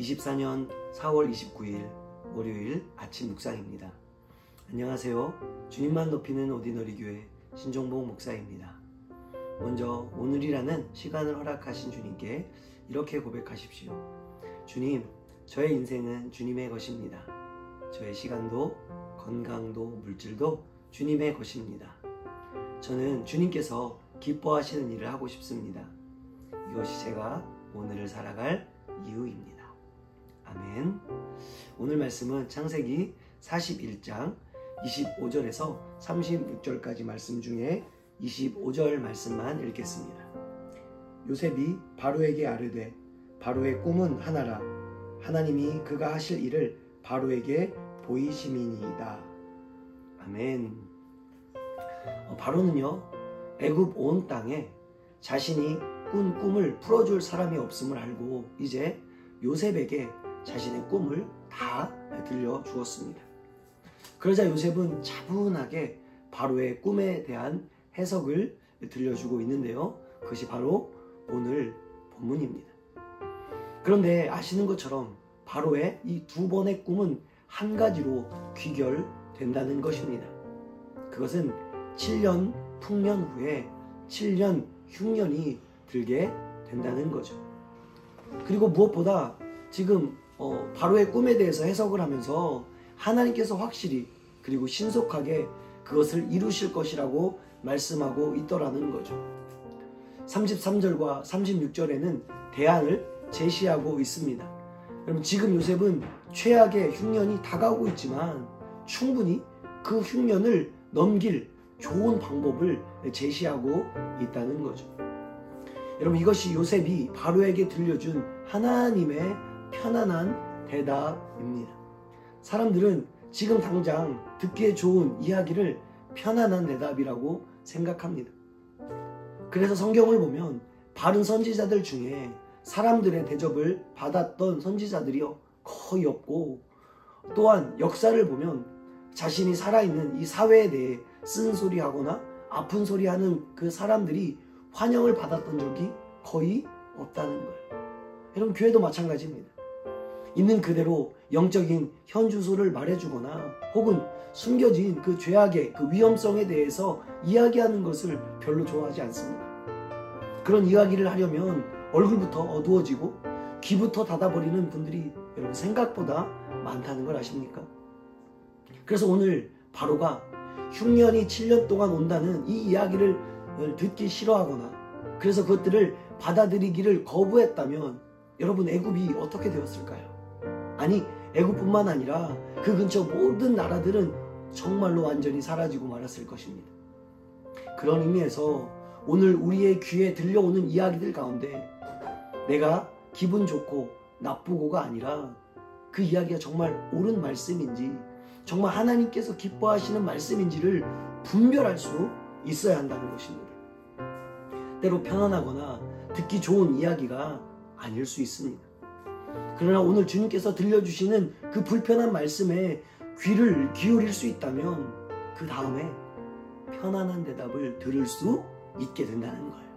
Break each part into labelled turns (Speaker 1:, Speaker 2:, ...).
Speaker 1: 2024년 4월 29일 월요일 아침 묵상입니다. 안녕하세요. 주님만 높이는 오디너리 교회 신종복 목사입니다. 먼저 오늘이라는 시간을 허락하신 주님께 이렇게 고백하십시오. 주님, 저의 인생은 주님의 것입니다. 저의 시간도 건강도 물질도 주님의 것입니다. 저는 주님께서 기뻐하시는 일을 하고 싶습니다. 이것이 제가 오늘을 살아갈 이유입니다. 아멘. 오늘 말씀은 창세기 41장 25절에서 36절까지 말씀 중에 25절 말씀만 읽겠습니다. 요셉이 바로에게 아뢰되 바로의 꿈은 하나라. 하나님이 그가 하실 일을 바로에게 보이심이니이다. 아멘. 바로는요, 애굽 온 땅에 자신이 꾼 꿈을 풀어줄 사람이 없음을 알고 이제 요셉에게 자신의 꿈을 다 들려주었습니다. 그러자 요셉은 차분하게 바로의 꿈에 대한 해석을 들려주고 있는데요. 그것이 바로 오늘 본문입니다. 그런데 아시는 것처럼 바로의 이 두 번의 꿈은 한 가지로 귀결된다는 것입니다. 그것은 7년 풍년 후에 7년 흉년이 들게 된다는 거죠. 그리고 무엇보다 지금 바로의 꿈에 대해서 해석을 하면서 하나님께서 확실히 그리고 신속하게 그것을 이루실 것이라고 말씀하고 있더라는 거죠. 33절과 36절에는 대안을 제시하고 있습니다. 여러분, 지금 요셉은 최악의 흉년이 다가오고 있지만 충분히 그 흉년을 넘길 좋은 방법을 제시하고 있다는 거죠. 여러분, 이것이 요셉이 바로에게 들려준 하나님의 편안한 대답입니다. 사람들은 지금 당장 듣기에 좋은 이야기를 편안한 대답이라고 생각합니다. 그래서 성경을 보면 바른 선지자들 중에 사람들의 대접을 받았던 선지자들이 거의 없고, 또한 역사를 보면 자신이 살아있는 이 사회에 대해 쓴소리하거나 아픈 소리하는 그 사람들이 환영을 받았던 적이 거의 없다는 거예요. 여러분, 교회도 마찬가지입니다. 있는 그대로 영적인 현주소를 말해주거나 혹은 숨겨진 그 죄악의 그 위험성에 대해서 이야기하는 것을 별로 좋아하지 않습니다. 그런 이야기를 하려면 얼굴부터 어두워지고 귀부터 닫아버리는 분들이 여러분 생각보다 많다는 걸 아십니까? 그래서 오늘 바로가 흉년이 7년 동안 온다는 이 이야기를 듣기 싫어하거나 그래서 그것들을 받아들이기를 거부했다면 여러분, 애굽이 어떻게 되었을까요? 아니, 애굽뿐만 아니라 그 근처 모든 나라들은 정말로 완전히 사라지고 말았을 것입니다. 그런 의미에서 오늘 우리의 귀에 들려오는 이야기들 가운데 내가 기분 좋고 나쁘고가 아니라 그 이야기가 정말 옳은 말씀인지 정말 하나님께서 기뻐하시는 말씀인지를 분별할 수 있어야 한다는 것입니다. 때로 편안하거나 듣기 좋은 이야기가 아닐 수 있습니다. 그러나 오늘 주님께서 들려주시는 그 불편한 말씀에 귀를 기울일 수 있다면 그 다음에 편안한 대답을 들을 수 있게 된다는 거예요.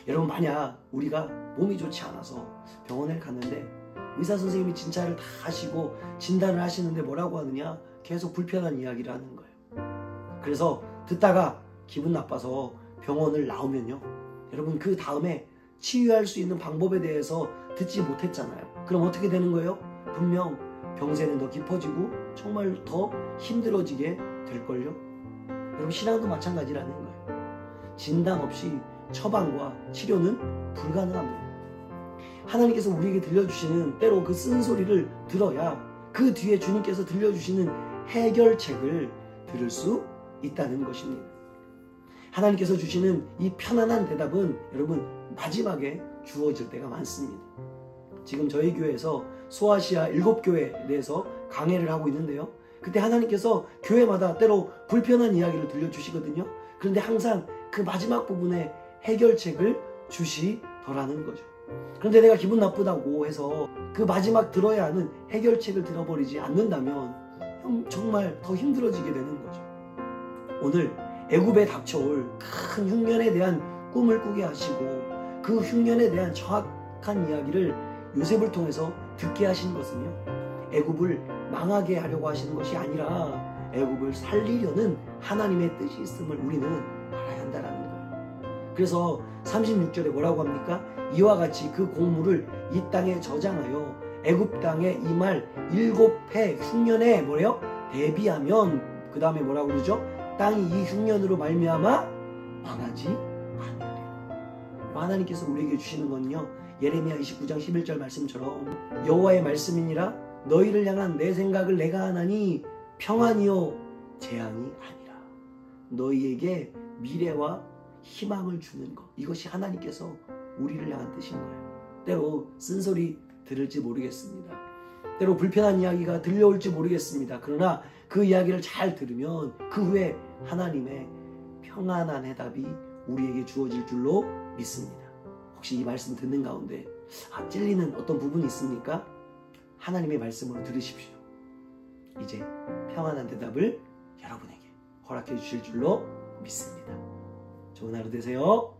Speaker 1: 여러분, 만약 우리가 몸이 좋지 않아서 병원에 갔는데 의사 선생님이 진찰을 다 하시고 진단을 하시는데 뭐라고 하느냐? 계속 불편한 이야기를 하는 거예요. 그래서 듣다가 기분 나빠서 병원을 나오면요, 여러분, 그 다음에 치유할 수 있는 방법에 대해서 듣지 못했잖아요. 그럼 어떻게 되는 거예요? 분명 병세는 더 깊어지고 정말 더 힘들어지게 될걸요. 여러분, 신앙도 마찬가지라는 거예요. 진단 없이 처방과 치료는 불가능합니다. 하나님께서 우리에게 들려주시는 때로 그 쓴소리를 들어야 그 뒤에 주님께서 들려주시는 해결책을 들을 수 있다는 것입니다. 하나님께서 주시는 이 편안한 대답은 여러분 마지막에 주어질 때가 많습니다. 지금 저희 교회에서 소아시아 7교회에 대해서 강해를 하고 있는데요. 그때 하나님께서 교회마다 때로 불편한 이야기를 들려주시거든요. 그런데 항상 그 마지막 부분에 해결책을 주시더라는 거죠. 그런데 내가 기분 나쁘다고 해서 그 마지막 들어야 하는 해결책을 들어버리지 않는다면 정말 더 힘들어지게 되는 거죠. 오늘 애굽에 닥쳐올 큰 흉년에 대한 꿈을 꾸게 하시고 그 흉년에 대한 정확한 이야기를 요셉을 통해서 듣게 하시는 것은요, 애굽을 망하게 하려고 하시는 것이 아니라 애굽을 살리려는 하나님의 뜻이 있음을 우리는 알아야 한다라는 거예요. 그래서 36절에 뭐라고 합니까? 이와 같이 그 곡물을 이 땅에 저장하여 애굽 땅에 임할 7해 흉년에 뭐래요? 대비하면, 그 다음에 뭐라고 그러죠? 땅이 이 흉년으로 말미암아 망하지 않으리라. 하나님께서 우리에게 주시는 건요, 예레미야 29장 11절 말씀처럼 여호와의 말씀이니라 너희를 향한 내 생각을 내가 하나니 평안이요 재앙이 아니라, 너희에게 미래와 희망을 주는 것, 이것이 하나님께서 우리를 향한 뜻인 거예요. 때로 쓴소리 들을지 모르겠습니다. 때로 불편한 이야기가 들려올지 모르겠습니다. 그러나 그 이야기를 잘 들으면 그 후에 하나님의 평안한 해답이 우리에게 주어질 줄로 믿습니다. 혹시 이 말씀 듣는 가운데 찔리는 어떤 부분이 있습니까? 하나님의 말씀으로 들으십시오. 이제 평안한 대답을 여러분에게 허락해 주실 줄로 믿습니다. 좋은 하루 되세요.